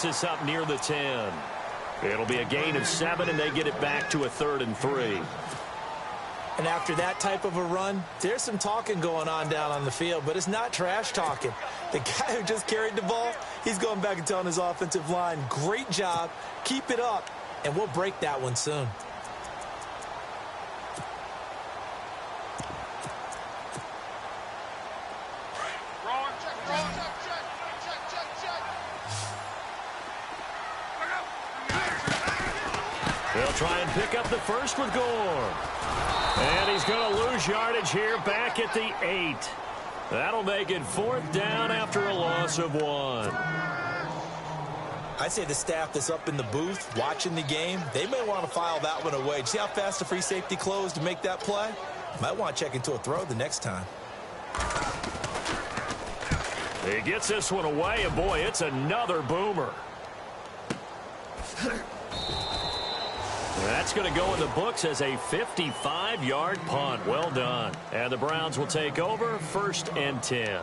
gets us up near the 10. It'll be a gain of 7, and they get it back to a 3rd and 3. And after that type of a run, there's some talking going on down on the field, but it's not trash talking. The guy who just carried the ball, he's going back and telling his offensive line, great job, keep it up, and we'll break that one soon. They'll try and pick up the first with Gore. And he's going to lose yardage here back at the 8. That'll make it 4th down after a loss of 1. I'd say the staff that's up in the booth watching the game, they may want to file that one away. See how fast the free safety closed to make that play? Might want to check into a throw the next time. He gets this one away, and boy, it's another boomer. That's going to go in the books as a 55-yard punt. Well done. And the Browns will take over, 1st and 10.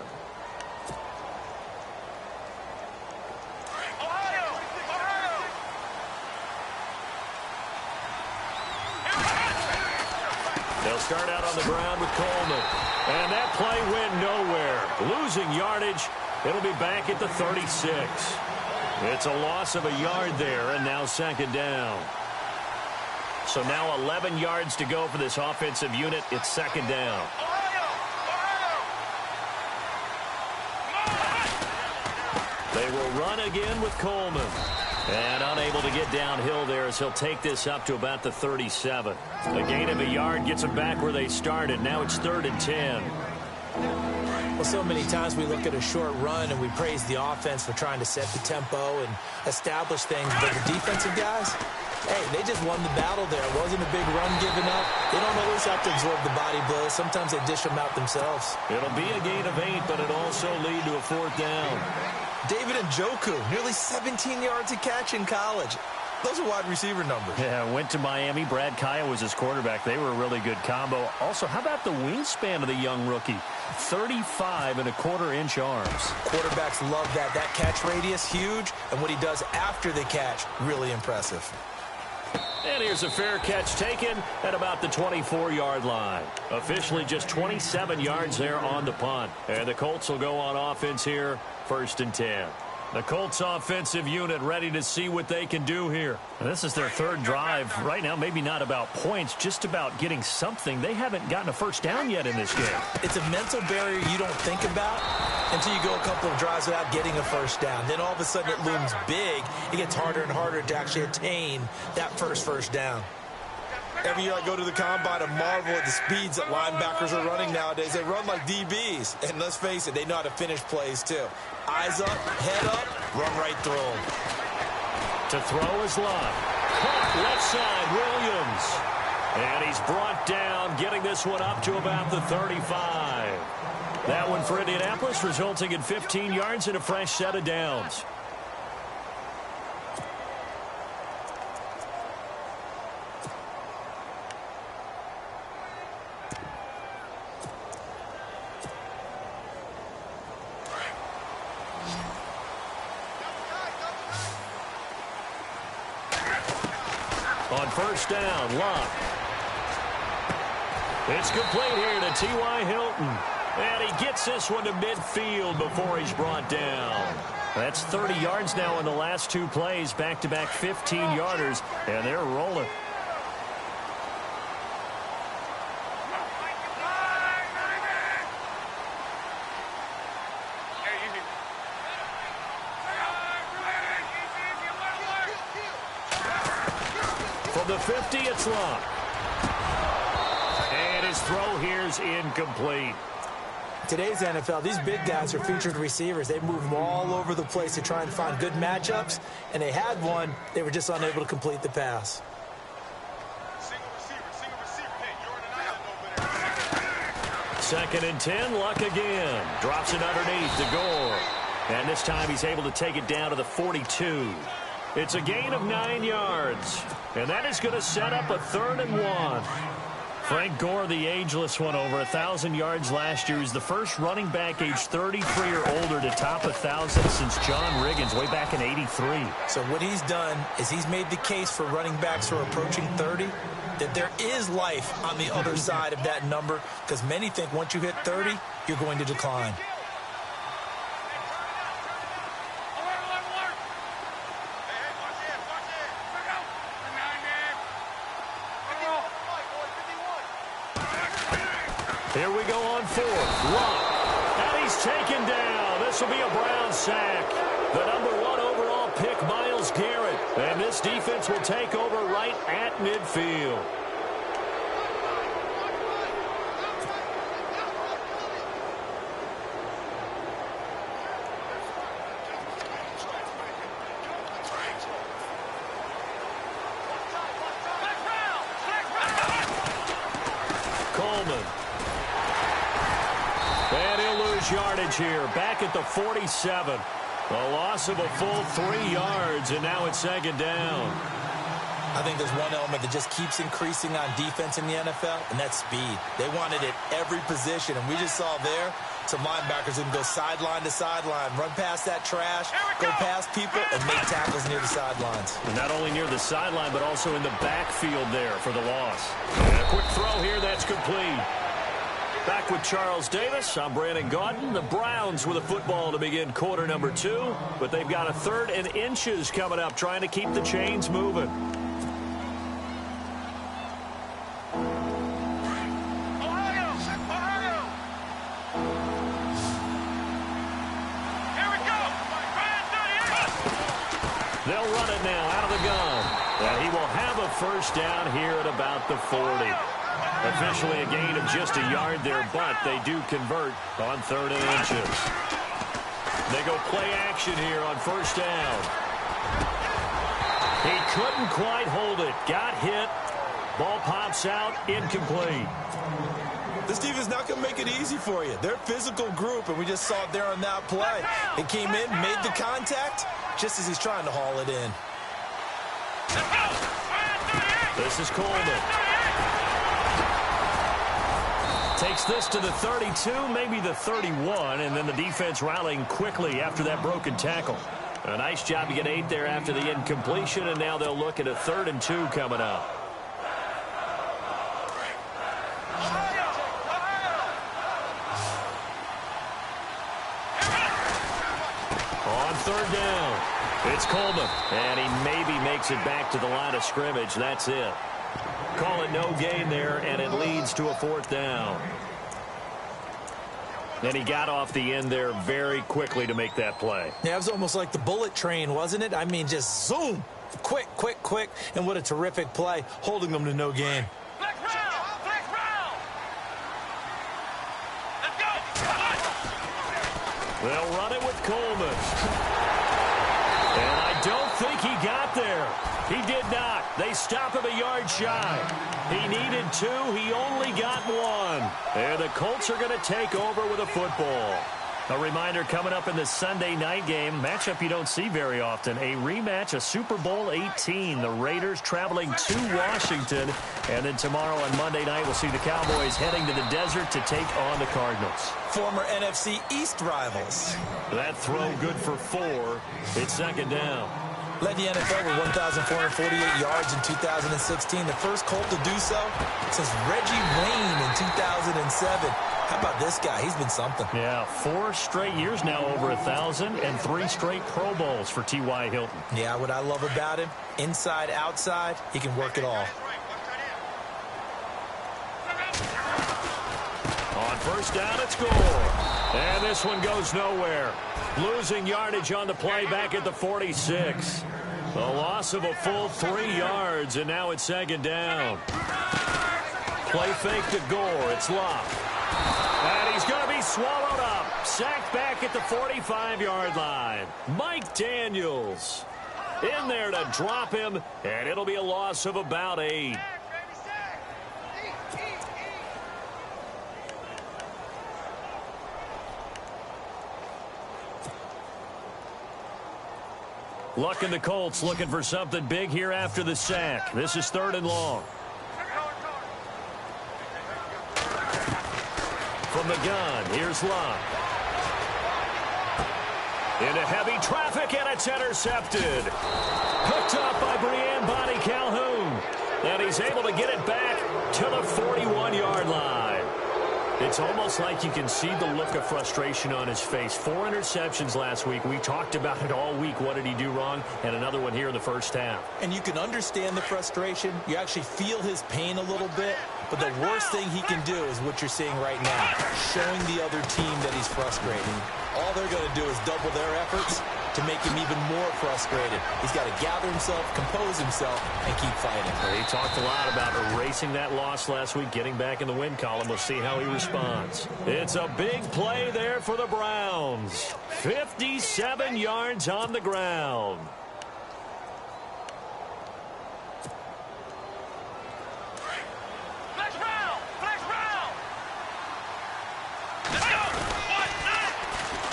They'll start out on the ground with Coleman. And that play went nowhere. Losing yardage. It'll be back at the 36. It's a loss of a yard there, and now 2nd down. So now 11 yards to go for this offensive unit. It's 2nd down. They will run again with Coleman. And unable to get downhill there as he'll take this up to about the 37. A gain of a yard gets them back where they started. Now it's 3rd and 10. Well, so many times we look at a short run and we praise the offense for trying to set the tempo and establish things. But the defensive guys, hey, they just won the battle there. It wasn't a big run given up. They don't always have to absorb the body blows. Sometimes they dish them out themselves. It'll be a gain of 8, but it'll also lead to a 4th down. David Njoku, nearly 17 yards a catch in college. Those are wide receiver numbers. Yeah, went to Miami. Brad Kaya was his quarterback. They were a really good combo. Also, how about the wingspan of the young rookie? 35.25-inch arms. Quarterbacks love that. That catch radius, huge. And what he does after the catch, really impressive. And here's a fair catch taken at about the 24-yard line. Officially just 27 yards there on the punt. And the Colts will go on offense here, 1st and 10. The Colts offensive unit ready to see what they can do here. This is their 3rd drive. Right now, maybe not about points, just about getting something. They haven't gotten a 1st down yet in this game. It's a mental barrier you don't think about until you go a couple of drives without getting a 1st down. Then all of a sudden it looms big. It gets harder and harder to actually attain that first down. Every year I go to the combine and marvel at the speeds that linebackers are running nowadays. They run like DBs. And let's face it, they know how to finish plays too. Eyes up, head up, run right through them. To throw is Love. Caught left side, Williams. And he's brought down, getting this one up to about the 35. That one for Indianapolis, resulting in 15 yards and a fresh set of downs. On 1st down, Love. It's complete here to T.Y. Hilton. And he gets this one to midfield before he's brought down. That's 30 yards now in the last 2 plays. Back-to-back 15-yarders. And they're rolling. From the 50, it's Love. And his throw here's incomplete. Today's NFL, these big guys are featured receivers. They move them all over the place to try and find good matchups. And they had one. They were just unable to complete the pass. Second and 10, Luck again. Drops it underneath to Gore. And this time he's able to take it down to the 42. It's a gain of 9 yards. And that is going to set up a 3rd and 1. Frank Gore, the ageless one, over 1,000 yards last year. He's the first running back age 33 or older to top 1,000 since John Riggins way back in '83. So what he's done is he's made the case for running backs who are approaching 30 that there is life on the other side of that number, because many think once you hit 30, you're going to decline. Here we go on fourth. Lock. And he's taken down. This will be a Brown sack. The #1 overall pick, Myles Garrett. And this defense will take over right at midfield. Coleman. And he'll lose yardage here. Back at the 47. A loss of a full 3 yards, and now it's second down. I think there's one element that just keeps increasing on defense in the NFL, and that's speed. They want it at every position, and we just saw there some linebackers who can go sideline to sideline, run past that trash, go past people, and make tackles near the sidelines. And not only near the sideline, but also in the backfield there for the loss. And a quick throw here, that's complete. Back with Charles Davis, I'm Brandon Gaudin. The Browns with a football to begin quarter number 2, but they've got a 3rd and inches coming up, trying to keep the chains moving. They'll run it now out of the gun. And he will have a first down here at about the 40. Officially a gain of just a yard there, but they do convert on 3rd and inches. They go play action here on first down. He couldn't quite hold it. Got hit. Ball pops out. Incomplete. This defense not going to make it easy for you. They're a physical group, and we just saw it there on that play. He came in, made the contact, just as he's trying to haul it in. This is Coleman. Takes this to the 32, maybe the 31, and then the defense rallying quickly after that broken tackle. A nice job to get 8 there after the incompletion, and now they'll look at a 3rd and 2 coming up. On 3rd down, it's Coleman, and he maybe makes it back to the line of scrimmage. That's it. Call it no gain there, and it leads to a 4th down. And he got off the end there very quickly to make that play. Yeah, it was almost like the bullet train, wasn't it? I mean, just zoom. Quick, quick, quick. And what a terrific play, holding them to no gain. They'll run it with Coleman. And I don't think he got there. He did not. They stop him a yard shy. He needed 2. He only got 1. And the Colts are going to take over with a football. A reminder coming up in the Sunday night game, matchup you don't see very often, a rematch of Super Bowl 18. The Raiders traveling to Washington. And then tomorrow on Monday night, we'll see the Cowboys heading to the desert to take on the Cardinals. Former NFC East rivals. That throw good for 4. It's second down. Led the NFL with 1,448 yards in 2016. The first Colt to do so since Reggie Wayne in 2007. How about this guy? He's been something. Yeah, 4 straight years now over 1,000 and 3 straight Pro Bowls for T.Y. Hilton. Yeah, what I love about him, inside, outside, he can work it all. On first down, it's Gore. And this one goes nowhere. Losing yardage on the play back at the 46. A loss of a full 3 yards, and now it's second down. Play fake to Gore. It's locked. And he's going to be swallowed up. Sacked back at the 45-yard line. Mike Daniels in there to drop him, and it'll be a loss of about 8. Luck in the Colts looking for something big here after the sack. This is 3rd and long. From the gun, here's Love. Into heavy traffic, and it's intercepted. Picked up by Brianne Bonnie Calhoun. And he's able to get it back to the 41-yard line. It's almost like you can see the look of frustration on his face. 4 interceptions last week. We talked about it all week. What did he do wrong? And another one here in the first half. And you can understand the frustration. You actually feel his pain a little bit. But the worst thing he can do is what you're seeing right now, showing the other team that he's frustrated. All they're going to do is double their efforts to make him even more frustrated. He's got to gather himself, compose himself, and keep fighting. He talked a lot about erasing that loss last week, getting back in the win column. We'll see how he responds. It's a big play there for the Browns. 57 yards on the ground.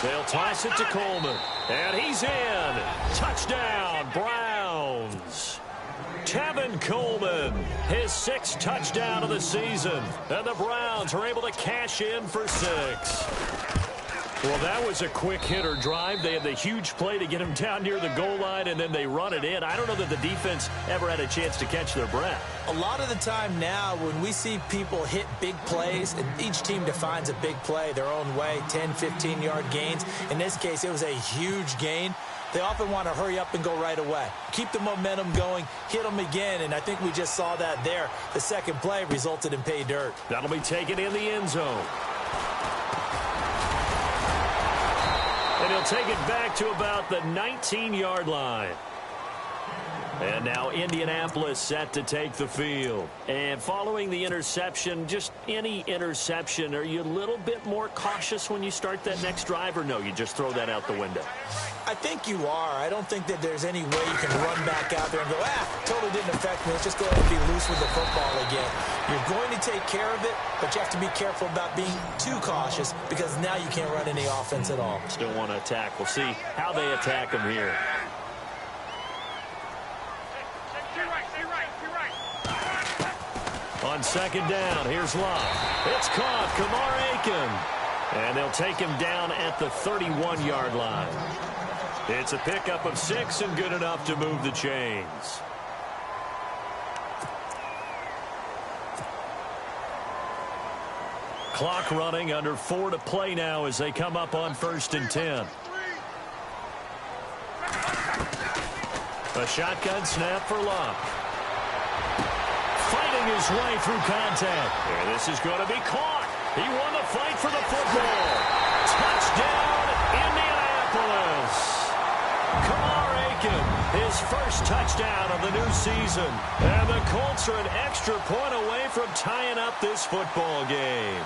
They'll toss it to Coleman. And he's in. Touchdown, Browns. Tevin Coleman, his 6th touchdown of the season. And the Browns are able to cash in for 6. Well, that was a quick hitter drive. They had the huge play to get him down near the goal line, and then they run it in. I don't know that the defense ever had a chance to catch their breath. A lot of the time now when we see people hit big plays, and each team defines a big play their own way, 10, 15-yard gains. In this case, it was a huge gain. They often want to hurry up and go right away. Keep the momentum going, hit them again, and I think we just saw that there. The second play resulted in pay dirt. That'll be taken in the end zone. And he'll take it back to about the 19-yard line. And now Indianapolis set to take the field. And following the interception, just any interception, are you a little bit more cautious when you start that next drive, or no, you just throw that out the window? I think you are. I don't think that there's any way you can run back out there and go, totally didn't affect me. Let's just go ahead and be loose with the football again. You're going to take care of it, but you have to be careful about being too cautious because now you can't run any offense at all. Still want to attack. We'll see how they attack him here. On second down, here's Love. It's caught, Kamar Aiken. And they'll take him down at the 31-yard line. It's a pickup of 6 and good enough to move the chains. Clock running, under 4 to play now as they come up on 1st and 10. A shotgun snap for Love. Fighting his way through contact. And this is going to be caught. He won the fight for the football. Touchdown, Indianapolis. Kamar Aiken, his first touchdown of the new season. And the Colts are an extra point away from tying up this football game.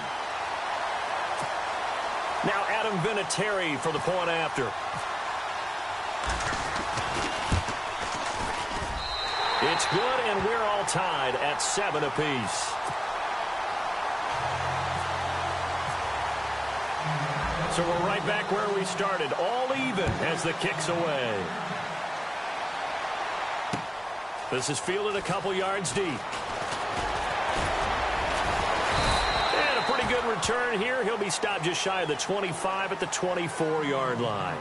Now Adam Vinatieri for the point after. It's good, and we're all tied at 7 apiece. So we're right back where we started, all even as the kick's away. This is fielded a couple yards deep. And a pretty good return here. He'll be stopped just shy of the 25 at the 24-yard line.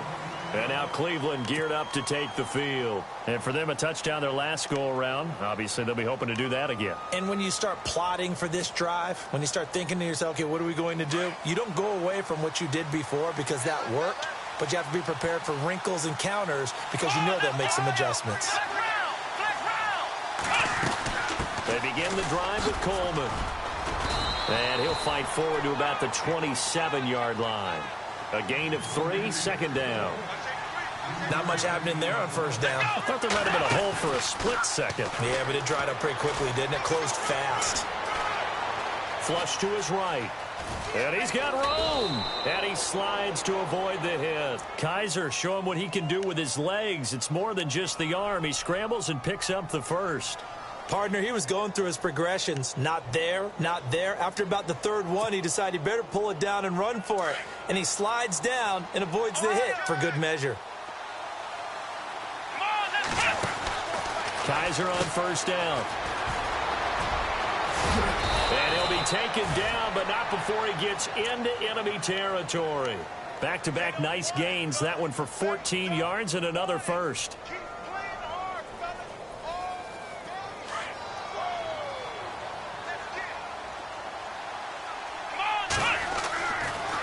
And now Cleveland geared up to take the field. And for them, a touchdown their last go-around. Obviously, they'll be hoping to do that again. And when you start plotting for this drive, when you start thinking to yourself, okay, what are we going to do? You don't go away from what you did before because that worked, but you have to be prepared for wrinkles and counters because you know they'll make some adjustments. They begin the drive with Coleman. And he'll fight forward to about the 27-yard line. A gain of 3, second down. Not much happening there on first down. I thought there might have been a hole for a split second. Yeah, but it dried up pretty quickly, didn't it? Closed fast. Flush to his right. And he's got room. And he slides to avoid the hit. Kaiser, show him what he can do with his legs. It's more than just the arm. He scrambles and picks up the first. Partner, he was going through his progressions. Not there, not there. After about the third one, he decided he better pull it down and run for it. And he slides down and avoids the hit for good measure. Kaiser on first down. And he'll be taken down, but not before he gets into enemy territory. Back-to-back nice gains. That one for 14 yards and another first.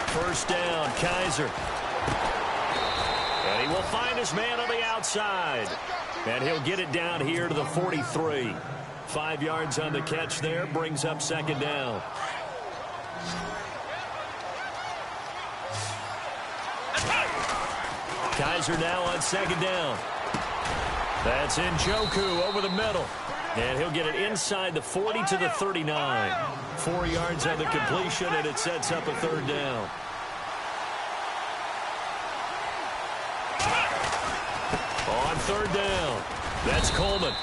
First down, Kaiser. And he will find his man on the outside. And he'll get it down here to the 43. 5 yards on the catch there, brings up second down. Kaiser now on second down. That's Njoku over the middle. And he'll get it inside the 40 to the 39. 4 yards on the completion, and it sets up a third down. On third down, that's Coleman.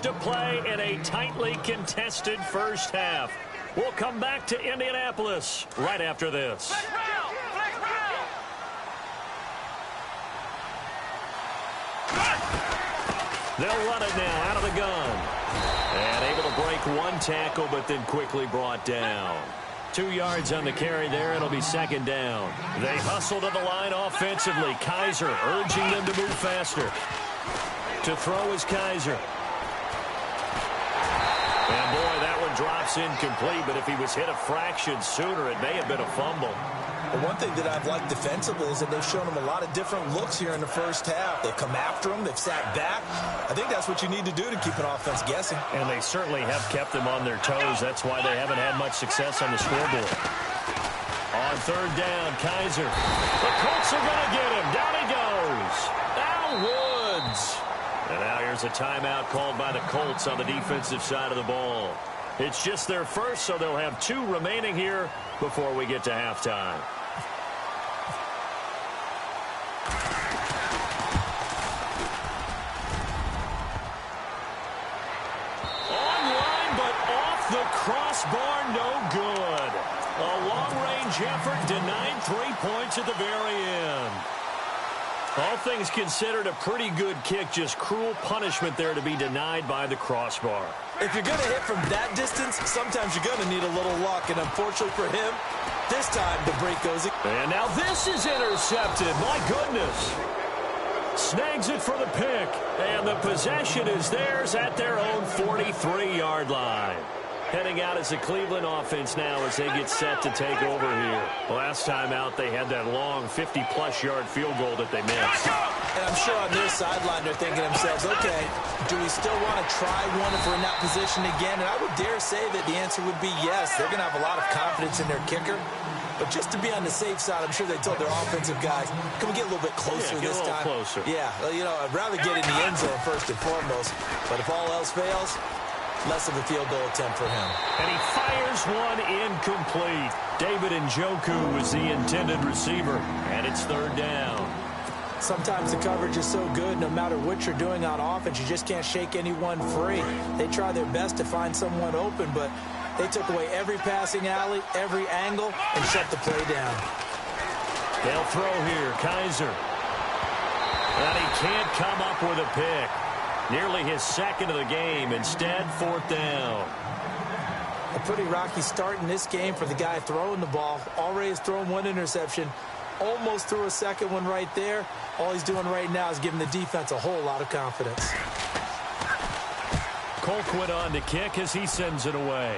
To play in a tightly contested first half. We'll come back to Indianapolis right after this. They'll run it now out of the gun. And able to break one tackle, but then quickly brought down. 2 yards on the carry there. It'll be second down. They hustle to the line offensively. Kaiser urging them to move faster. To throw is Kaiser. And, boy, that one drops incomplete, but if he was hit a fraction sooner, it may have been a fumble. Well, one thing that I've liked defensively is that they've shown him a lot of different looks here in the first half. They've come after him. They've sat back. I think that's what you need to do to keep an offense guessing. And they certainly have kept them on their toes. That's why they haven't had much success on the scoreboard. On third down, Kaiser. The Colts are going to get him. Down he goes. Al Woods. And now here's a timeout called by the Colts on the defensive side of the ball. It's just their first, so they'll have 2 remaining here before we get to halftime. Online, but off the crossbar, no good. A long-range effort denied 3 points at the very end. All things considered, a pretty good kick, just cruel punishment there to be denied by the crossbar. If you're going to hit from that distance, sometimes you're going to need a little luck, and unfortunately for him, this time the break goes. And now this is intercepted. My goodness. Snags it for the pick, and the possession is theirs at their own 43-yard line. Heading out as the Cleveland offense now as they get set to take over here. Last time out, they had that long 50-plus yard field goal that they missed. And I'm sure on their sideline, they're thinking to themselves, okay, do we still want to try one if we're in that position again? And I would dare say that the answer would be yes. They're going to have a lot of confidence in their kicker. But just to be on the safe side, I'm sure they told their offensive guys, can we get a little bit closer this time? Closer. Yeah, well, you know, I'd rather get in the end zone first and foremost. But if all else fails, less of a field goal attempt for him. And he fires one incomplete. David Njoku was the intended receiver, and it's third down. Sometimes the coverage is so good, no matter what you're doing on offense, you just can't shake anyone free. They try their best to find someone open, but they took away every passing alley, every angle, and shut the play down. They'll throw here, Kaiser. And he can't come up with a pick. Nearly his second of the game. Instead, fourth down. A pretty rocky start in this game for the guy throwing the ball. Already has thrown one interception. Almost threw a second one right there. All he's doing right now is giving the defense a whole lot of confidence. Colquitt on to kick as he sends it away.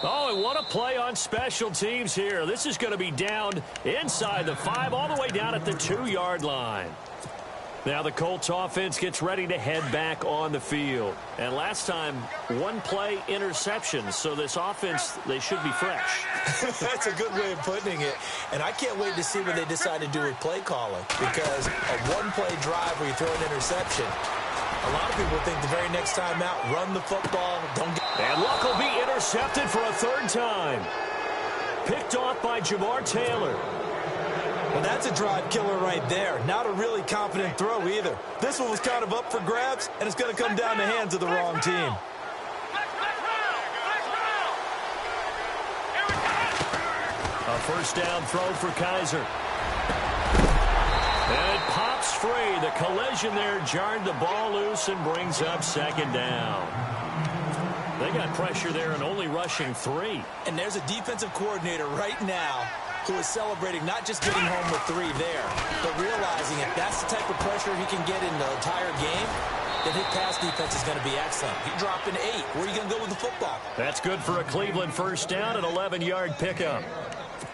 Oh, and what a play on special teams here. This is going to be down inside the 5, all the way down at the 2-yard line. Now the Colts offense gets ready to head back on the field. And last time, 1 play interception. So this offense, they should be fresh. That's a good way of putting it. And I can't wait to see what they decide to do with play calling. Because a 1-play drive where you throw an interception, a lot of people think the very next time out, run the football, don't get... And Luck will be intercepted for a 3rd time. Picked off by Jamar Taylor. Well, that's a drive killer right there. Not a really confident throw either. This one was kind of up for grabs, and it's going to come down the hands of the wrong team. A first down throw for Kaiser. free. The collision there jarred the ball loose and brings up second down. They got pressure there and only rushing 3. And there's a defensive coordinator right now who is celebrating not just getting home with 3 there, but realizing if that's the type of pressure he can get in the entire game, then his pass defense is going to be excellent. You're dropping 8. Where are you going to go with the football? That's good for a Cleveland first down, an 11-yard pickup.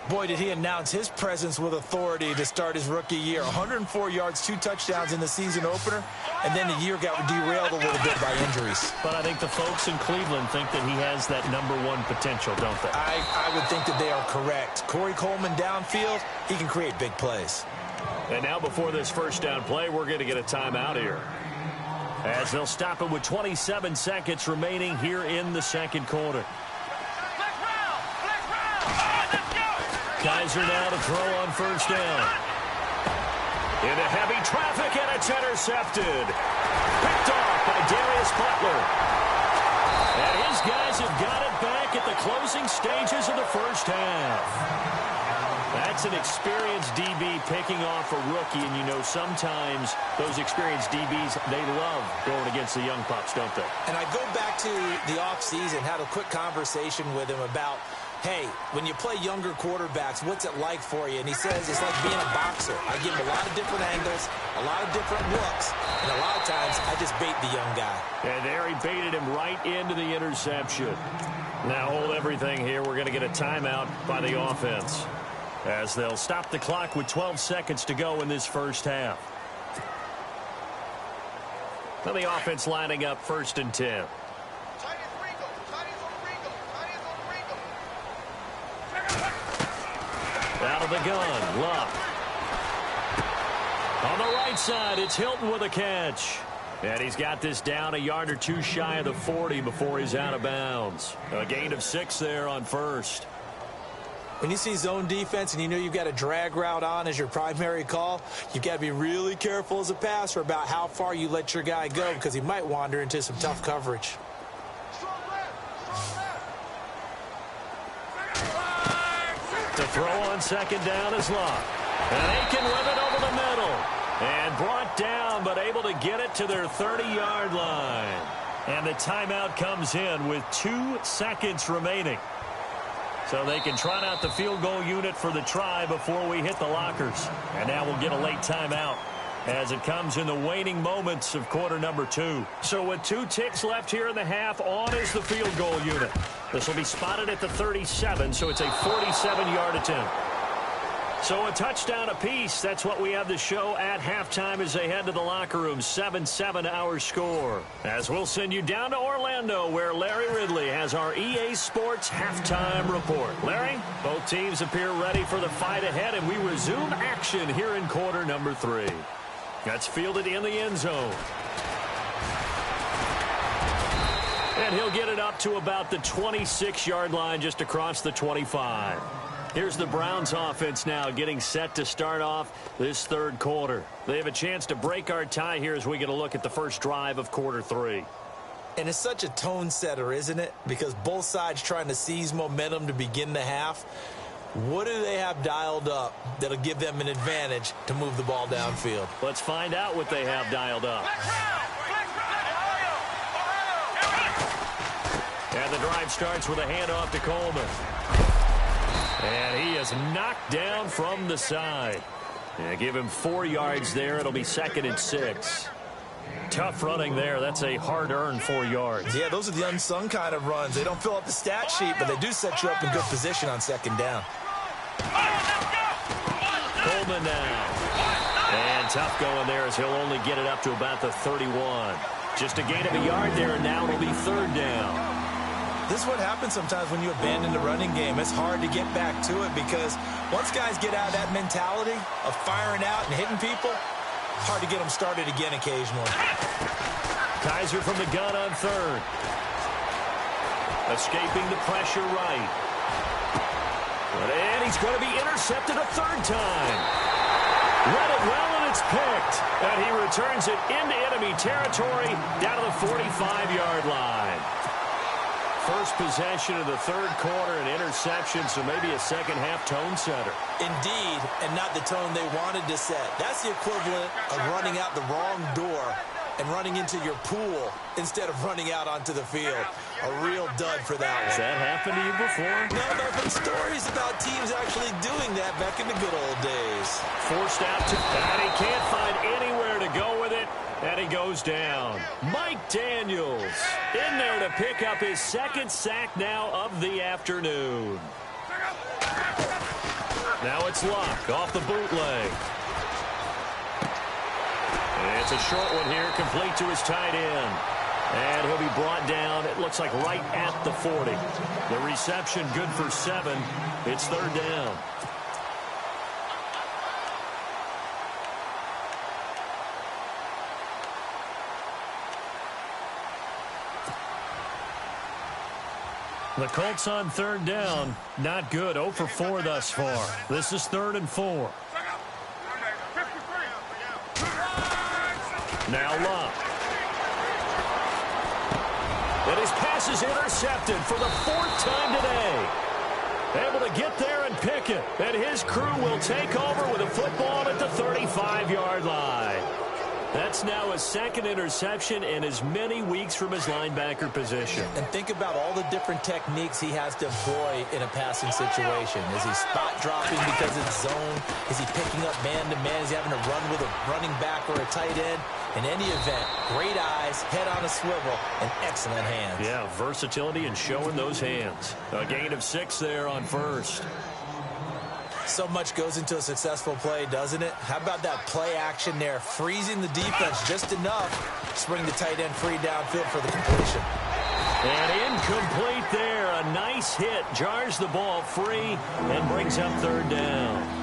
Boy, did he announce his presence with authority to start his rookie year. 104 yards, 2 touchdowns in the season opener, and then the year got derailed a little bit by injuries. But I think the folks in Cleveland think that he has that #1 potential, don't they? I would think that they are correct. Corey Coleman downfield, he can create big plays. And now before this first down play, we're going to get a timeout here, as they'll stop it with 27 seconds remaining here in the second quarter. Kaiser now to throw on first down. Into heavy traffic, and it's intercepted. Picked off by Darius Butler. And his guys have got it back at the closing stages of the first half. That's an experienced DB picking off a rookie, and you know sometimes those experienced DBs, they love going against the young pups, don't they? And I go back to the offseason, had a quick conversation with him about, hey, when you play younger quarterbacks, what's it like for you? And he says it's like being a boxer. I give him a lot of different angles, a lot of different looks, and a lot of times I just bait the young guy. And there he baited him right into the interception. Now hold everything here. We're going to get a timeout by the offense, as they'll stop the clock with 12 seconds to go in this first half. Now the offense lining up 1st and 10. Out of the gun, Luck. On the right side, it's Hilton with a catch. And he's got this down a yard or 2 shy of the 40 before he's out of bounds. A gain of 6 there on first. When you see zone defense and you know you've got a drag route on as your primary call, you've got to be really careful as a passer about how far you let your guy go, because he might wander into some tough coverage. To throw on second down is Luck. And Aiken with it over the middle. And brought down, but able to get it to their 30-yard line. And the timeout comes in with 2 seconds remaining. So they can trot out the field goal unit for the try before we hit the lockers. And now we'll get a late timeout as it comes in the waning moments of quarter number 2. So with 2 ticks left here in the half, on is the field goal unit. This will be spotted at the 37, so it's a 47-yard attempt. So a touchdown apiece. That's what we have to show at halftime as they head to the locker room. 7-7 our score. As we'll send you down to Orlando, where Larry Ridley has our EA Sports halftime report. Larry, both teams appear ready for the fight ahead, and we resume action here in quarter number 3. That's fielded in the end zone. And he'll get it up to about the 26-yard line, just across the 25. Here's the Browns offense now getting set to start off this third quarter. They have a chance to break our tie here as we get a look at the first drive of quarter 3. And it's such a tone setter, isn't it? Because both sides trying to seize momentum to begin the half. What do they have dialed up that'll give them an advantage to move the ball downfield? Let's find out what they have dialed up. And the drive starts with a handoff to Coleman. And he is knocked down from the side. And give him 4 yards there. It'll be 2nd and 6. Tough running there. That's a hard-earned 4 yards. Yeah, those are the unsung kind of runs. They don't fill up the stat sheet, but they do set you up in good position on 2nd down. Coleman now. And tough going there as he'll only get it up to about the 31. Just a gain of a yard there, and now it'll be 3rd down. This is what happens sometimes when you abandon the running game. It's hard to get back to it because once guys get out of that mentality of firing out and hitting people, hard to get them started again occasionally. Kaiser from the gun on 3rd. Escaping the pressure right. And he's going to be intercepted a 3rd time. Read it well, and it's picked. And he returns it into enemy territory down to the 45-yard line. First possession of the third quarter, an interception, so maybe a second-half tone setter. Indeed, and not the tone they wanted to set. That's the equivalent of running out the wrong door and running into your pool instead of running out onto the field. A real dud for that one. Has that happened to you before? No, there have been stories about teams actually doing that back in the good old days. Forced out to, and he can't find anywhere to go with it, and he goes down. Mike Daniels in there to pick up his second sack now of the afternoon. Now it's Luck off the bootleg. It's a short one here, complete to his tight end. And he'll be brought down, it looks like right at the 40. The reception good for 7. It's third down. The Colts on third down, not good. 0 for 4 thus far. This is 3rd and 4. Now Luck. And his pass is intercepted for the 4th time today. Able to get there and pick it. And his crew will take over with a football at the 35-yard line. That's now a second interception in as many weeks from his linebacker position. And think about all the different techniques he has to employ in a passing situation. Is he spot dropping because it's zone? Is he picking up man-to-man? Is he having to run with a running back or a tight end? In any event, great eyes, head on a swivel, and excellent hands. Yeah, versatility and showing those hands. A gain of 6 there on first. So much goes into a successful play, doesn't it? How about that play action there? Freezing the defense just enough to bring the tight end free downfield for the completion. And incomplete there. A nice hit. Jars the ball free and brings up third down.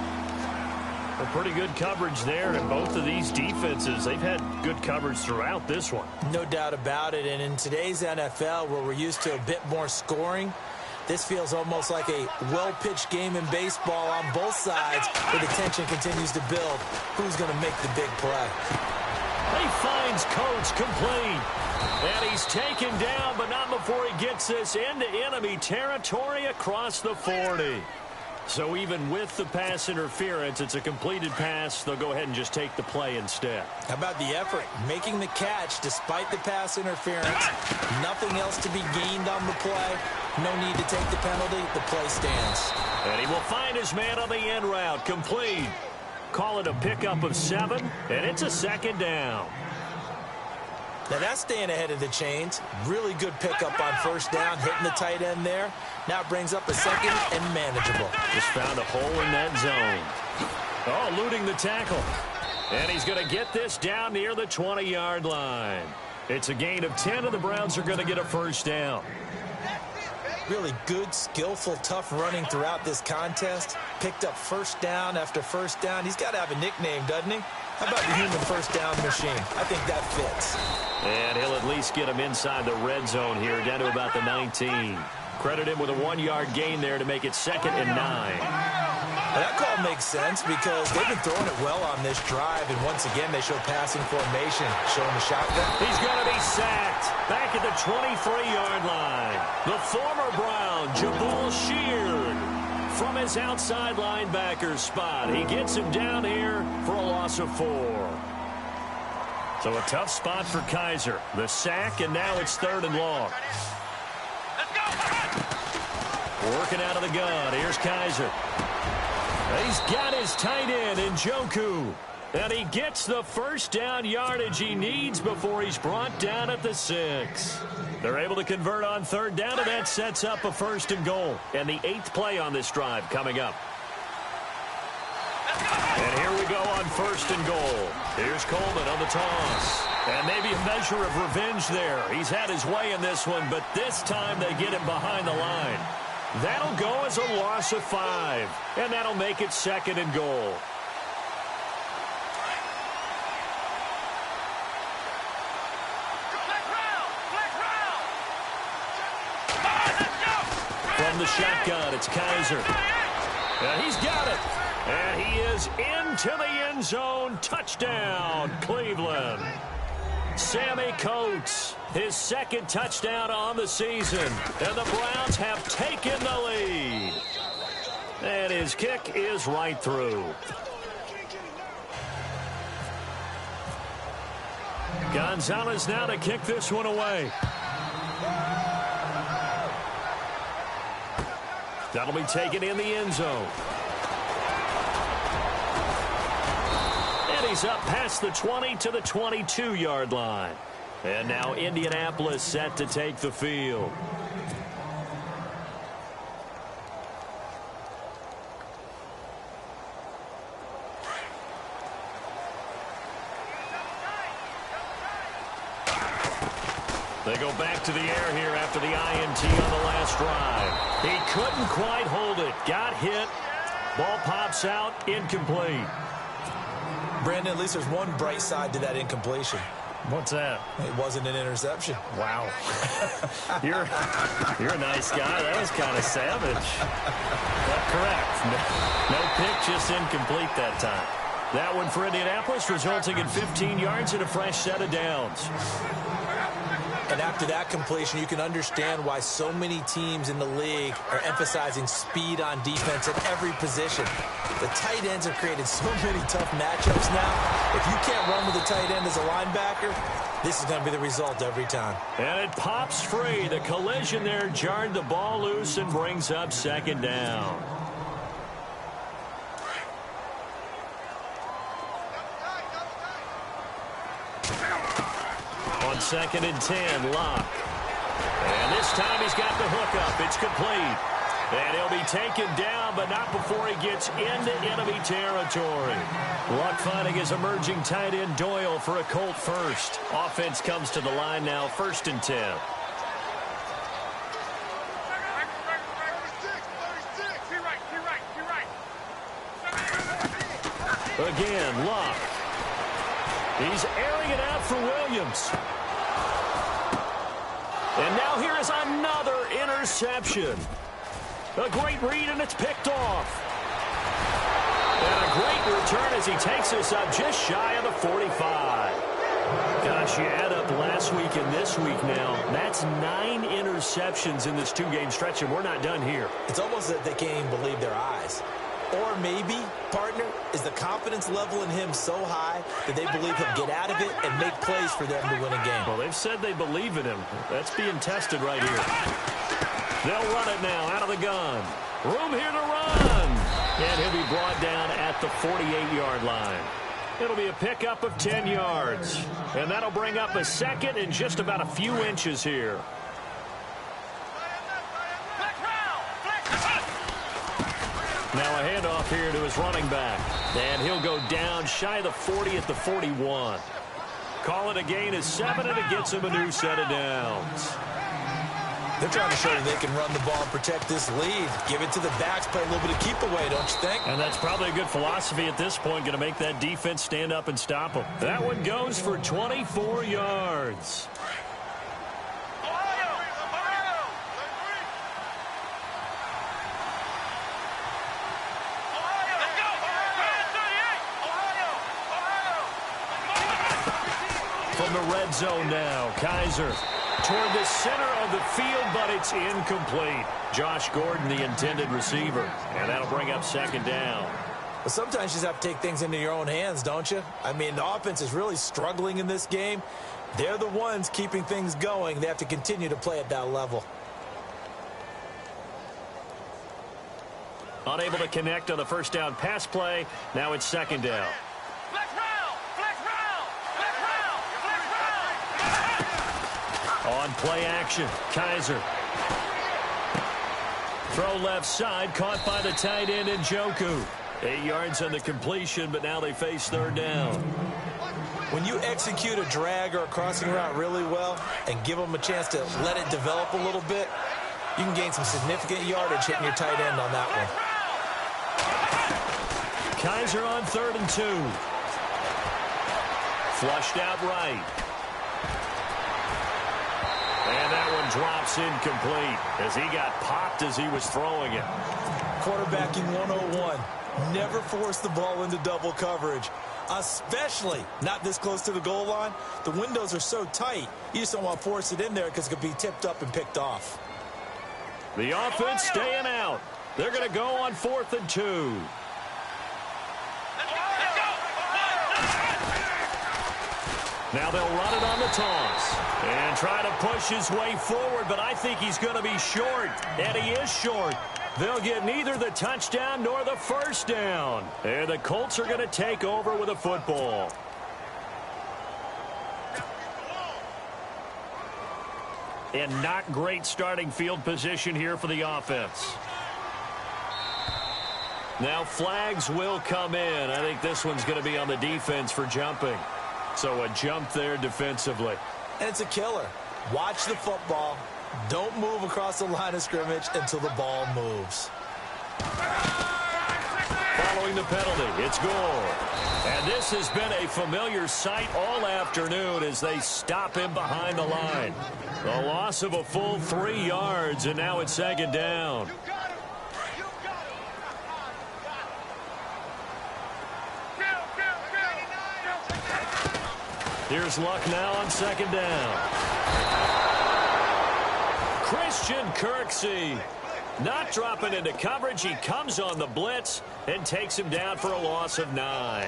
A pretty good coverage there, and both of these defenses, they've had good coverage throughout this one. No doubt about it. And in today's NFL, where we're used to a bit more scoring, this feels almost like a well-pitched game in baseball on both sides, where the tension continues to build. Who's going to make the big play? He finds Coates complete. And he's taken down, but not before he gets this into enemy territory across the 40. So even with the pass interference, it's a completed pass. They'll go ahead and just take the play instead. How about the effort? Making the catch despite the pass interference. Nothing else to be gained on the play. No need to take the penalty. The play stands. And he will find his man on the end route. Complete. Call it a pickup of 7, and it's a second down. Now that's staying ahead of the chains. Really good pickup on first down, hitting the tight end there. Now it brings up a second and manageable. Just found a hole in that zone. Oh, eluding the tackle. And he's going to get this down near the 20-yard line. It's a gain of 10, and the Browns are going to get a first down. Really good, skillful, tough running throughout this contest. Picked up first down after first down. He's got to have a nickname, doesn't he? How about the human first down machine? I think that fits. And he'll at least get him inside the red zone here, down to about the 19. Credit him with a 1-yard gain there to make it 2nd and 9. Now that call makes sense because they've been throwing it well on this drive, and once again they show passing formation, showing the shotgun. He's going to be sacked back at the 23-yard line. The former Brown, Jabal Sheard, from his outside linebacker spot. He gets him down here for a loss of 4. So a tough spot for Kaiser. The sack, and now it's 3rd and long. Working out of the gun. Here's Kaiser. He's got his tight end in Njoku. And he gets the first down yardage he needs before he's brought down at the 6. They're able to convert on 3rd down, and that sets up a 1st and goal. And the 8th play on this drive coming up. And here we go on 1st and goal. Here's Coleman on the toss. And maybe a measure of revenge there. He's had his way in this one, but this time they get him behind the line. That'll go as a loss of 5. And that'll make it 2nd and goal. From the shotgun, it's Kaiser. And he's got it. And he is into the end zone. Touchdown, Cleveland. Sammy Coates, his second touchdown on the season. And the Browns have taken the lead. And his kick is right through. Gonzalez now to kick this one away. That'll be taken in the end zone. And he's up past the 20 to the 22-yard line. And now Indianapolis set to take the field. They go back to the air here after the INT on the last drive. He couldn't quite hold it. Got hit. Ball pops out. Incomplete. Brandon, at least there's one bright side to that incompletion. What's that? It wasn't an interception. Wow. You're a nice guy. That was kind of savage. But correct. No pick, just incomplete that time. That one for Indianapolis, resulting in 15 yards and a fresh set of downs. And after that completion, you can understand why so many teams in the league are emphasizing speed on defense at every position. The tight ends have created so many tough matchups now. If you can't run with a tight end as a linebacker, this is going to be the result every time. And it pops free. The collision there jarred the ball loose and brings up second down. On 2nd and 10, Locke. And this time he's got the hook up. It's complete. And he'll be taken down, but not before he gets into enemy territory. Luck finding his emerging tight end Doyle for a Colt first. Offense comes to the line now, 1st and 10. Again, Luck. He's airing it out for Williams. And now here is another interception. A great read, and it's picked off. And a great return as he takes us up just shy of the 45. Gosh, you add up last week and this week now. That's 9 interceptions in this 2-game stretch, and we're not done here. It's almost that they can't even believe their eyes. Or maybe, partner, is the confidence level in him so high that they believe he'll get out of it and make plays for them to win a game. Well, they've said they believe in him. That's being tested right here. They'll run it now out of the gun. Room here to run. And he'll be brought down at the 48-yard line. It'll be a pickup of 10 yards. And that'll bring up a second and just about a few inches here. Now a handoff here to his running back. And he'll go down shy of the 40 at the 41. Call it a gain of 7, and it gets him a new set of downs. They're trying to show that they can run the ball and protect this lead. Give it to the backs, play a little bit of keep away, don't you think? And that's probably a good philosophy at this point, going to make that defense stand up and stop them. That one goes for 24 yards. From the red zone now, Kaiser toward the center of the field, but it's incomplete. Josh Gordon, the intended receiver, and that'll bring up second down. Well, sometimes you just have to take things into your own hands, don't you? I mean, the offense is really struggling in this game. They're the ones keeping things going. They have to continue to play at that level. Unable to connect on the first down pass play. Now it's second down. On play action, Kaiser. Throw left side, caught by the tight end Njoku. 8 yards on the completion, but now they face third down. When you execute a drag or a crossing route really well and give them a chance to let it develop a little bit, you can gain some significant yardage hitting your tight end on that one. Kaiser on 3rd and 2. Flushed out right. And that one drops incomplete as he got popped as he was throwing it. Quarterbacking 101. Never force the ball into double coverage. Especially not this close to the goal line. The windows are so tight, you just don't want to force it in there because it could be tipped up and picked off. The offense staying out. They're going to go on 4th and 2. Now they'll run it on the toss and try to push his way forward, but I think he's going to be short, and he is short. They'll get neither the touchdown nor the first down, and the Colts are going to take over with a football. And not great starting field position here for the offense. Now flags will come in. I think this one's going to be on the defense for jumping. So a jump there defensively. And it's a killer. Watch the football. Don't move across the line of scrimmage until the ball moves. Following the penalty, it's goal. And this has been a familiar sight all afternoon as they stop him behind the line. A loss of a full 3 yards, and now it's 2nd down. Here's Luck now on 2nd down. Christian Kirksey not dropping into coverage. He comes on the blitz and takes him down for a loss of 9.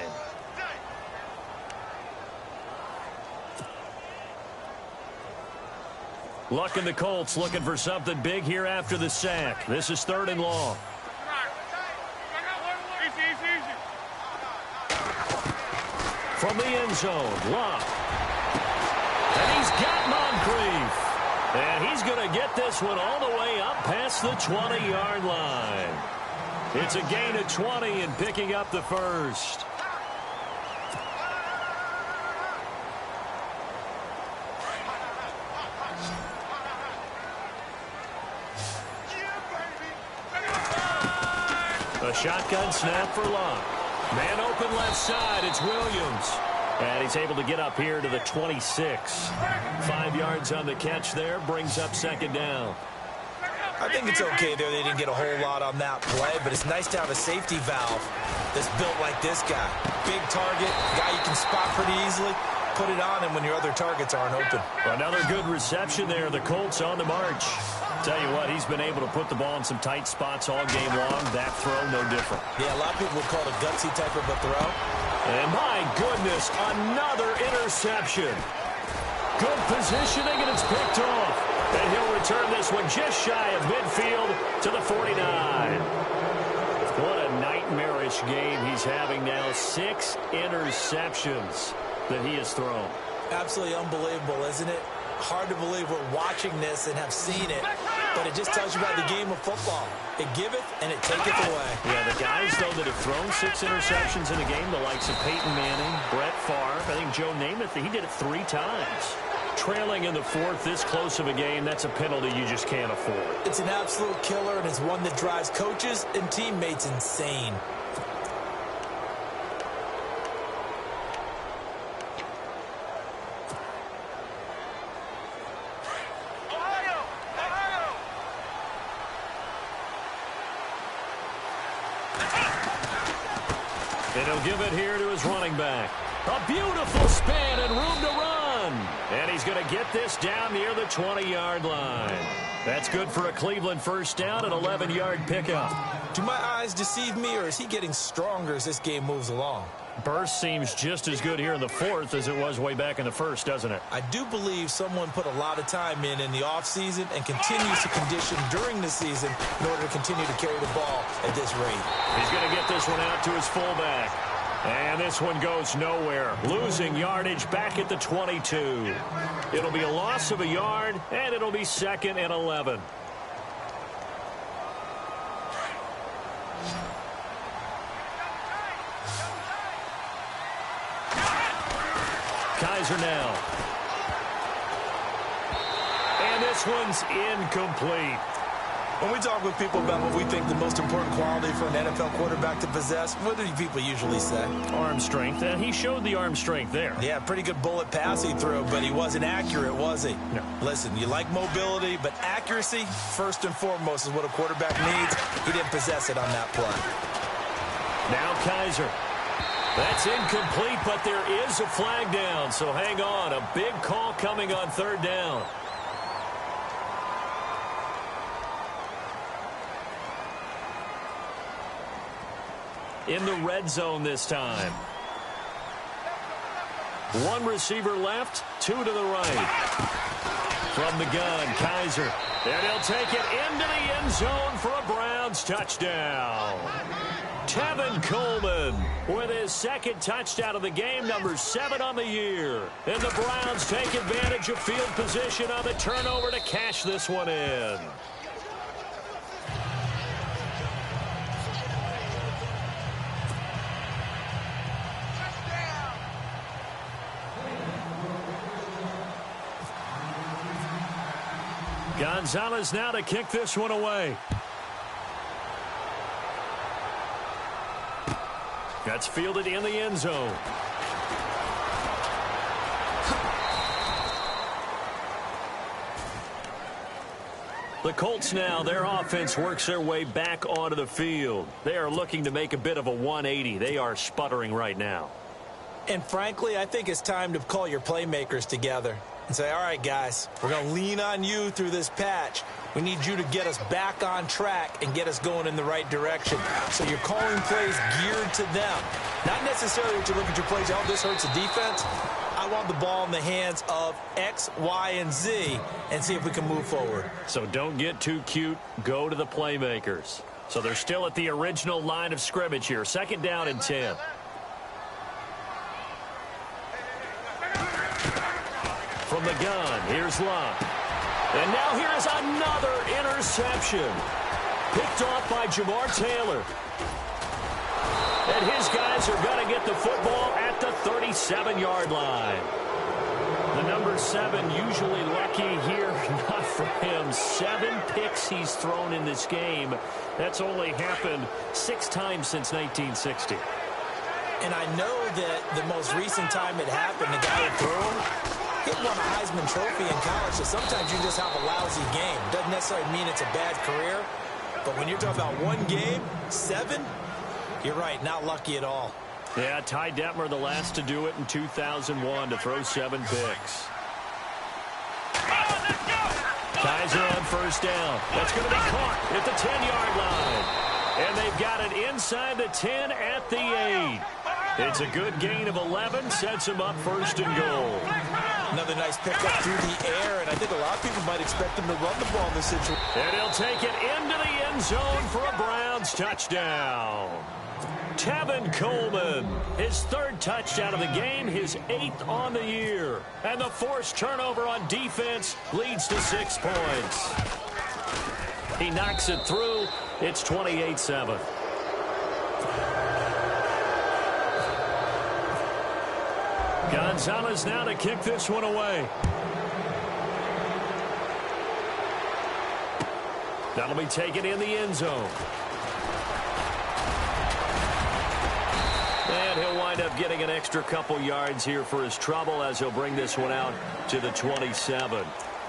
Luck and the Colts looking for something big here after the sack. This is 3rd and long. From the end zone, Luck. And he's got Moncrief. And he's going to get this one all the way up past the 20-yard line. It's a gain of 20 and picking up the first. A shotgun snap for Luck. Man open left side, it's Williams. And he's able to get up here to the 26. 5 yards on the catch there, brings up 2nd down. I think it's okay there. They didn't get a whole lot on that play, but it's nice to have a safety valve that's built like this guy. Big target, guy you can spot pretty easily. Put it on him when your other targets aren't open. Another good reception there. The Colts on the march. Tell you what, he's been able to put the ball in some tight spots all game long. That throw, no different. Yeah, a lot of people would call it a gutsy type of a throw. And my goodness, another interception. Good positioning, and it's picked off. And he'll return this one just shy of midfield to the 49. What a nightmarish game he's having now. 6 interceptions that he has thrown. Absolutely unbelievable, isn't it? Hard to believe we're watching this and have seen it, but it just tells you about the game of football. It giveth and it taketh away. Yeah, the guys, though, that have thrown 6 interceptions in a game, the likes of Peyton Manning, Brett Favre, I think Joe Namath, he did it 3 times. Trailing in the 4th, this close of a game, that's a penalty you just can't afford. It's an absolute killer, and it's one that drives coaches and teammates insane. And he'll give it here to his running back. A beautiful spin and room to run. And he's going to get this down near the 20-yard line. That's good for a Cleveland first down, an 11-yard pickup. Do my eyes deceive me, or is he getting stronger as this game moves along? Burst seems just as good here in the 4th as it was way back in the 1st, doesn't it? I do believe someone put a lot of time in the offseason and continues to condition during the season in order to continue to carry the ball at this rate. He's going to get this one out to his fullback. And this one goes nowhere. Losing yardage back at the 22. It'll be a loss of a yard, and it'll be 2nd and 11. Kaiser now. And this one's incomplete. When we talk with people about what we think the most important quality for an NFL quarterback to possess, what do people usually say? Arm strength, and he showed the arm strength there. Yeah, pretty good bullet pass he threw, but he wasn't accurate, was he? No. Listen, you like mobility, but accuracy, first and foremost, is what a quarterback needs. He didn't possess it on that play. Now Kaiser. That's incomplete, but there is a flag down. So hang on. A big call coming on third down. In the red zone this time. One receiver left, two to the right. From the gun, Kaiser. And he'll take it into the end zone for a Browns touchdown. Tevin Coleman with his second touchdown of the game, number 7 on the year. And the Browns take advantage of field position on the turnover to cash this one in. Gonzalez now to kick this one away. That's fielded in the end zone. The Colts now, their offense works their way back onto the field. They are looking to make a bit of a 180. They are sputtering right now. And frankly, I think it's time to call your playmakers together and say, all right, guys, we're going to lean on you through this patch. We need you to get us back on track and get us going in the right direction. So you're calling plays geared to them. Not necessarily that you look at your plays, oh, this hurts the defense. I want the ball in the hands of X, Y, and Z and see if we can move forward. So don't get too cute. Go to the playmakers. So they're still at the original line of scrimmage here. 2nd down and 10. From the gun, here's Locke. And now here is another interception. Picked off by Jamar Taylor. And his guys are going to get the football at the 37-yard line. The number 7 usually lucky here. Not for him. 7 picks he's thrown in this game. That's only happened 6 times since 1960. And I know that the most recent time it happened, the guy who threw him, he won a Heisman Trophy in college, so sometimes you just have a lousy game. Doesn't necessarily mean it's a bad career, but when you're talking about one game, 7, you're right, not lucky at all. Yeah, Ty Detmer, the last to do it in 2001, to throw 7 picks. Kaiser on 1st down. That's going to be caught at the 10-yard line. And they've got it inside the 10 at the 8. It's a good gain of 11, sets him up 1st and goal. Another nice pickup through the air, and I think a lot of people might expect him to run the ball in this situation. And he'll take it into the end zone for a Browns touchdown. Tevin Coleman, his 3rd touchdown of the game, his 8th on the year. And the forced turnover on defense leads to 6 points. He knocks it through. It's 28-7. Gonzalez now to kick this one away. That'll be taken in the end zone. And he'll wind up getting an extra couple yards here for his trouble as he'll bring this one out to the 27.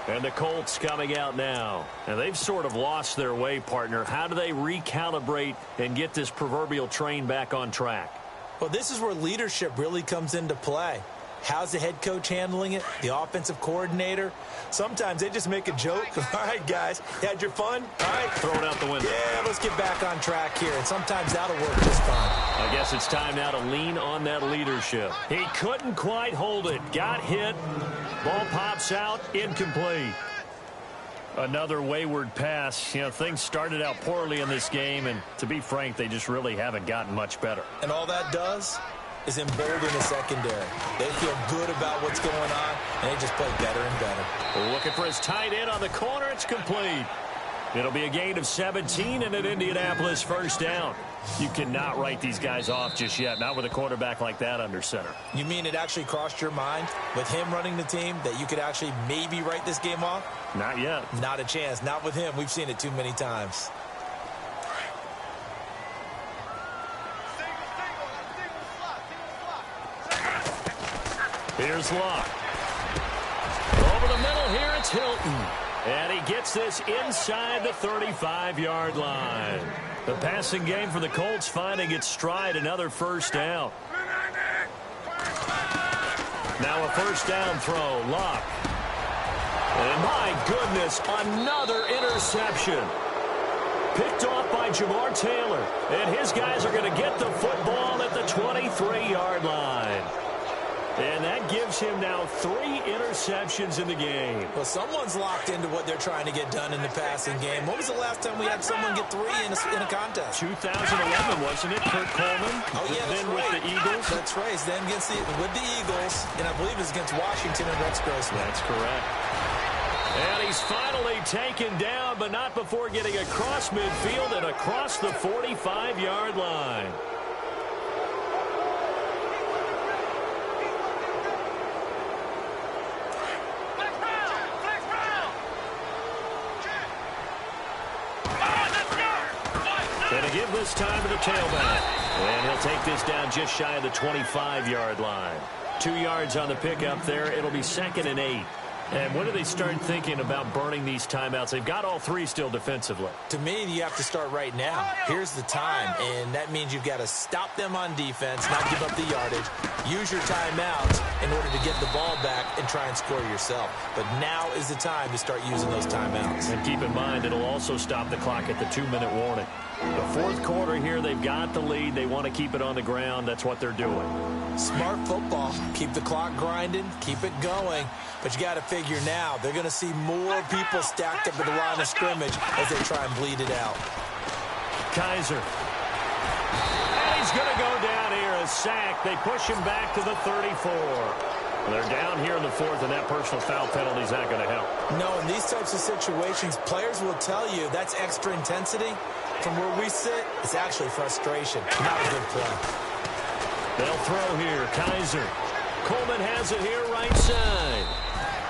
And the Colts coming out now. And they've sort of lost their way, partner. How do they recalibrate and get this proverbial train back on track? Well, this is where leadership really comes into play. How's the head coach handling it? The offensive coordinator? Sometimes they just make a joke. All right, guys, you had your fun? All right. Throw it out the window. Yeah, let's get back on track here. And sometimes that'll work just fine. I guess it's time now to lean on that leadership. He couldn't quite hold it. Got hit. Ball pops out. Incomplete. Another wayward pass. You know, things started out poorly in this game, and to be frank, they just really haven't gotten much better. And all that does is embolden the secondary. They feel good about what's going on, and they just play better and better. Looking for his tight end on the corner. It's complete. It'll be a gain of 17 and an Indianapolis 1st down. You cannot write these guys off just yet, not with a quarterback like that under center. You mean it actually crossed your mind with him running the team that you could actually maybe write this game off? Not yet. Not a chance. Not with him. We've seen it too many times. Here's Locke. Over the middle here, it's Hilton. And he gets this inside the 35-yard line. The passing game for the Colts finding its stride, another 1st down. Now a first down throw. Luck. And my goodness, another interception. Picked off by Jamar Taylor. And his guys are going to get the football at the 23-yard line. And that gives him now 3 interceptions in the game. Well, someone's locked into what they're trying to get done in the passing game. When was the last time we had someone get 3 in a contest? 2011, wasn't it? Kurt Coleman. Oh, yeah, that's then right. with the Eagles. That's right. It's then with the Eagles, and I believe it's against Washington and Rex Grossman. That's correct. And he's finally taken down, but not before getting across midfield and across the 45-yard line. Going to give this time to the tailback. And he'll take this down just shy of the 25-yard line. 2 yards on the pickup there. It'll be 2nd and 8. And when do they start thinking about burning these timeouts? They've got all 3 still defensively. To me, you have to start right now. Here's the time, and that means you've got to stop them on defense, not give up the yardage, use your timeouts in order to get the ball back and try and score yourself. But now is the time to start using those timeouts. And keep in mind, it'll also stop the clock at the 2-minute warning. The 4th quarter here, they've got the lead. They want to keep it on the ground. That's what they're doing. Smart football. Keep the clock grinding. Keep it going. But you got to figure now, they're going to see more people stacked up at the line of scrimmage as they try and bleed it out. Kaiser. And he's going to go down here. A sack. They push him back to the 34. They're down here in the 4th, and that personal foul penalty is not going to help. No, in these types of situations, players will tell you that's extra intensity. From where we sit, it's actually frustration. Not a good play. They'll throw here. Kaiser. Coleman has it here right side.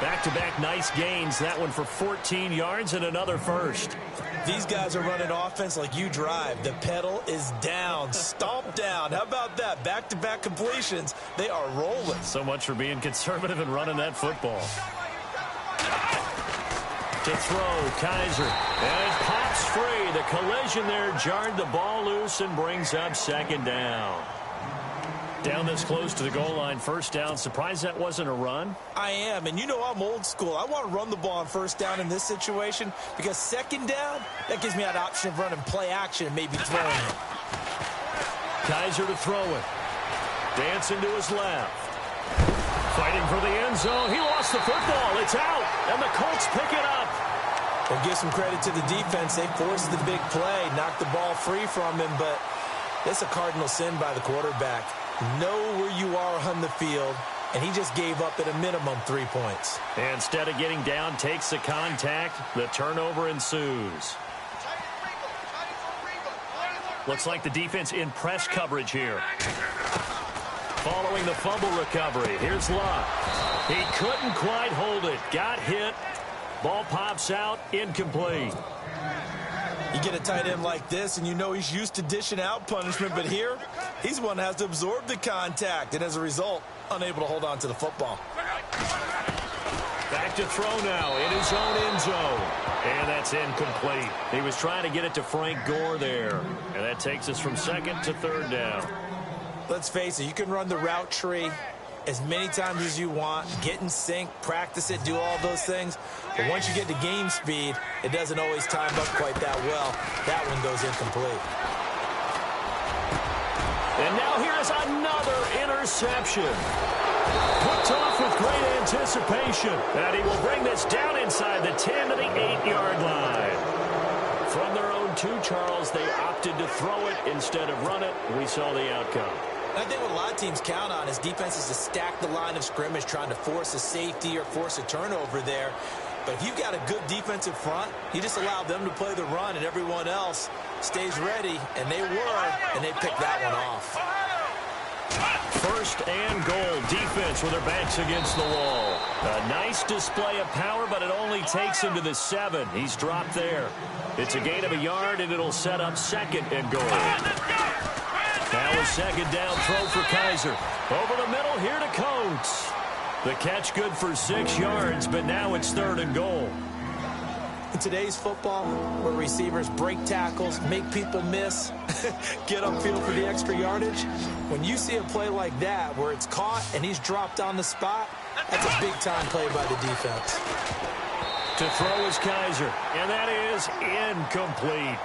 Back-to-back nice gains. That one for 14 yards and another first. These guys are running offense like you drive. The pedal is down. Stomp down. How about that? Back-to-back completions. They are rolling. So much for being conservative and running that football. To throw, Kaiser. And it pops free. The collision there jarred the ball loose and brings up 2nd down. Down this close to the goal line, first down. Surprised that wasn't a run? I am, and you know I'm old school. I want to run the ball on first down in this situation because 2nd down, that gives me that option of running play action and maybe throwing it. Kaiser to throw it. Dancing to his left. Fighting for the end zone. He lost the football. It's out, and the Colts pick it up. Well, give some credit to the defense. They forced the big play, knocked the ball free from him, but it's a cardinal sin by the quarterback. Know where you are on the field, and he just gave up at a minimum 3 points. And instead of getting down, takes the contact. The turnover ensues. Looks like the defense in press coverage here. Following the fumble recovery, here's Luck. He couldn't quite hold it. Got hit. Ball pops out, incomplete. You get a tight end like this, and you know he's used to dishing out punishment, but here, he's one that has to absorb the contact, and as a result, unable to hold on to the football. Back to throw now in his own end zone. And that's incomplete. He was trying to get it to Frank Gore there. And that takes us from 2nd to 3rd down. Let's face it, you can run the route tree as many times as you want, get in sync, practice it, do all those things. But once you get to game speed, it doesn't always time up quite that well. That one goes incomplete. And now here's another interception. Picked off with great anticipation. And he will bring this down inside the 10 to the 8-yard line. From their own 2, Charles, they opted to throw it instead of run it. We saw the outcome. I think what a lot of teams count on is defenses to stack the line of scrimmage, trying to force a safety or force a turnover there. But if you've got a good defensive front, you just allow them to play the run and everyone else stays ready, and they were, and they picked that one off. 1st and goal. Defense with their backs against the wall. A nice display of power, but it only takes him to the 7. He's dropped there. It's a gain of a yard, and it'll set up 2nd and goal. Now a 2nd down throw for Kaiser. Over the middle here to Coates. The catch good for 6 yards, but now it's 3rd and goal. today's football, where receivers break tackles, make people miss, get upfield for the extra yardage, when you see a play like that where it's caught and he's dropped on the spot, that's a big-time play by the defense. To throw is Kaiser, and that is incomplete.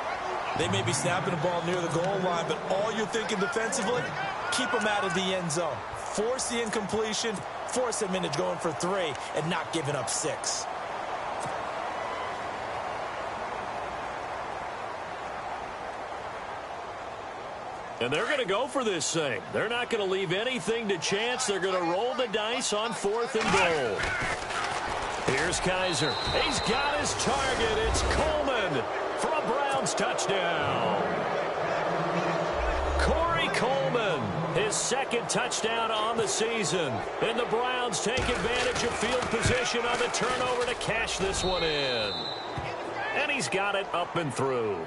They may be snapping the ball near the goal line, but all you're thinking defensively, keep them out of the end zone. Force the incompletion, force them into going for 3, and not giving up 6. And they're going to go for this thing. They're not going to leave anything to chance. They're going to roll the dice on 4th and goal. Here's Kaiser. He's got his target. It's Coleman for a Browns touchdown. Corey Coleman, his 2nd touchdown on the season. And the Browns take advantage of field position on the turnover to cash this one in. And he's got it up and through.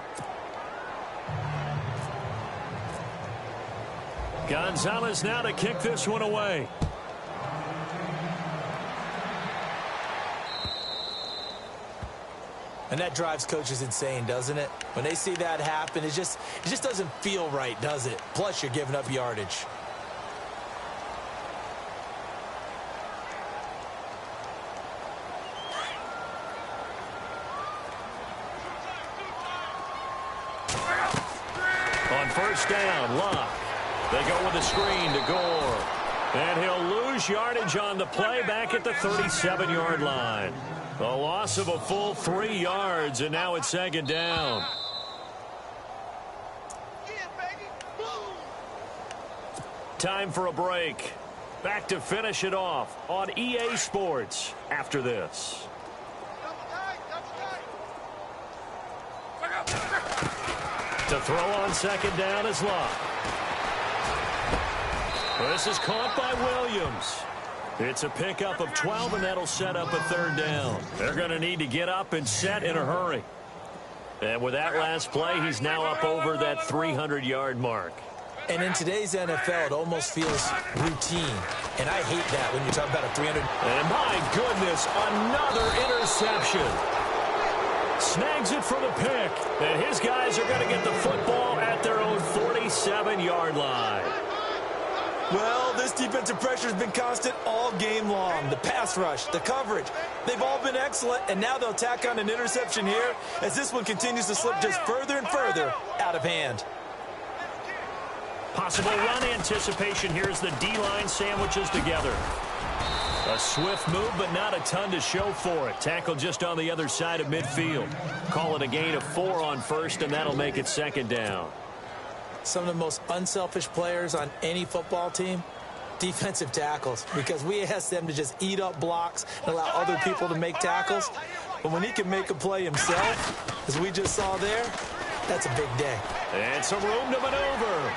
Gonzalez now to kick this one away. And that drives coaches insane, doesn't it? When they see that happen, it just doesn't feel right, does it? Plus, you're giving up yardage. On 1st down, Locke. They go with a screen to Gore. And he'll lose yardage on the play back at the 37-yard line. A loss of a full 3 yards, and now it's 2nd down. Time for a break. Back to finish it off on EA Sports after this. To throw on 2nd down is Locke. This is caught by Williams. It's a pickup of 12, and that'll set up a 3rd down. They're going to need to get up and set in a hurry. And with that last play, he's now up over that 300-yard mark. And in today's NFL, it almost feels routine. And I hate that when you talk about a 300. And my goodness, another interception. Snags it for the pick. And his guys are going to get the football at their own 47-yard line. Well, this defensive pressure has been constant all game long. The pass rush, the coverage, they've all been excellent, and now they'll tack on an interception here as this one continues to slip just further and further out of hand. Possible run anticipation here as the D-line sandwiches together. A swift move, but not a ton to show for it. Tackle just on the other side of midfield. Call it a gain of 4 on 1st, and that'll make it 2nd down. Some of the most unselfish players on any football team, defensive tackles, because we ask them to just eat up blocks and allow other people to make tackles. But when he can make a play himself, as we just saw there, that's a big day. And some room to maneuver.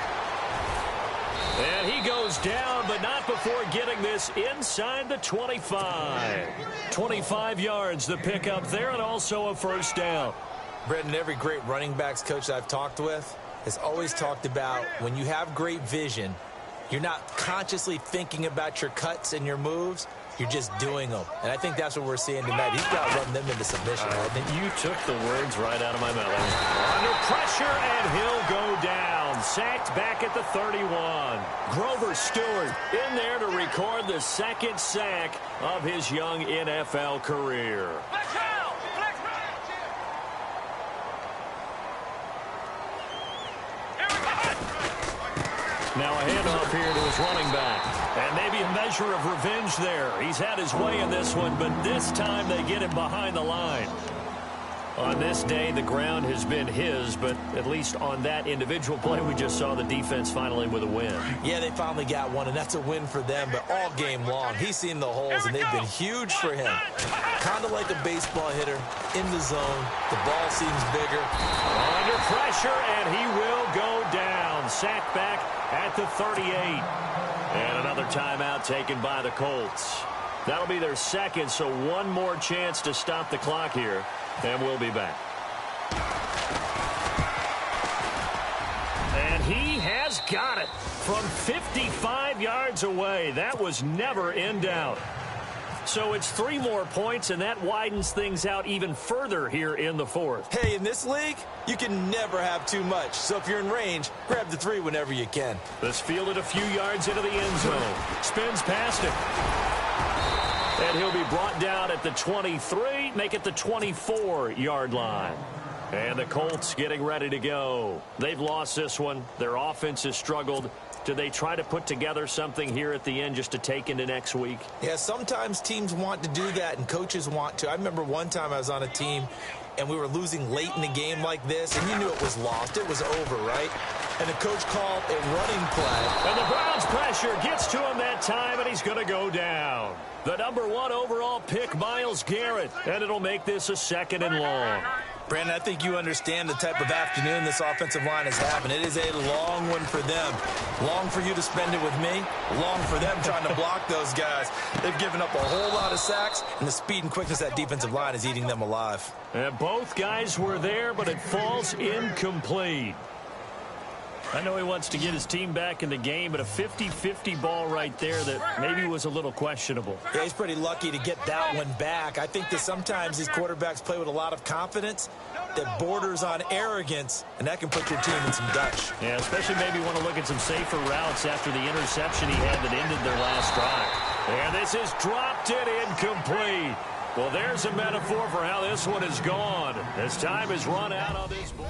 And he goes down, but not before getting this inside the 25. 25 yards, the pickup there, and also a 1st down. Brendan, every great running backs coach I've talked with has always talked about when you have great vision, you're not consciously thinking about your cuts and your moves. You're just doing them. And I think that's what we're seeing tonight. He's got to run them into submission. I think you took the words right out of my mouth. Under pressure, and he'll go down. Sacked back at the 31. Grover Stewart in there to record the 2nd sack of his young NFL career. Now a handoff here to his running back. And maybe a measure of revenge there. He's had his way in this one, but this time they get him behind the line. On this day, the ground has been his, but at least on that individual play, we just saw the defense finally with a win. Yeah, they finally got one, and that's a win for them, but all game long, he's seen the holes, and they've been huge for him. Kind of like a baseball hitter in the zone. The ball seems bigger. Under pressure, and he will go down. Sacked back at the 38. And another timeout taken by the Colts. That'll be their 2nd, so one more chance to stop the clock here, and we'll be back. And he has got it from 55 yards away. That was never in doubt. so it's 3 more points, and that widens things out even further here in the fourth. Hey, in this league, you can never have too much. So if you're in range, grab the 3 whenever you can. This fielded a few yards into the end zone. Spins past it. And he'll be brought down at the 23, make it the 24-yard line. And the Colts getting ready to go. They've lost this one. Their offense has struggled. Do they try to put together something here at the end just to take into next week? Yeah, sometimes teams want to do that and coaches want to. I remember one time I was on a team and we were losing late in the game like this, and you knew it was lost. It was over, right? And the coach called a running play. And the Browns' pressure gets to him that time, and he's going to go down. The number 1 overall pick, Myles Garrett, and it'll make this a 2nd and long. Brandon, I think you understand the type of afternoon this offensive line is having. It is a long one for them. Long for you to spend it with me. Long for them trying to block those guys. They've given up a whole lot of sacks, and the speed and quickness of that defensive line is eating them alive. And both guys were there, but it falls incomplete. I know he wants to get his team back in the game, but a 50-50 ball right there that maybe was a little questionable. Yeah, he's pretty lucky to get that one back. I think that sometimes these quarterbacks play with a lot of confidence that borders on arrogance, and that can put your team in some Dutch. Yeah, especially maybe want to look at some safer routes after the interception he had that ended their last drive. And this is dropped it incomplete. Well, there's a metaphor for how this one is gone. As time is run out on this ball.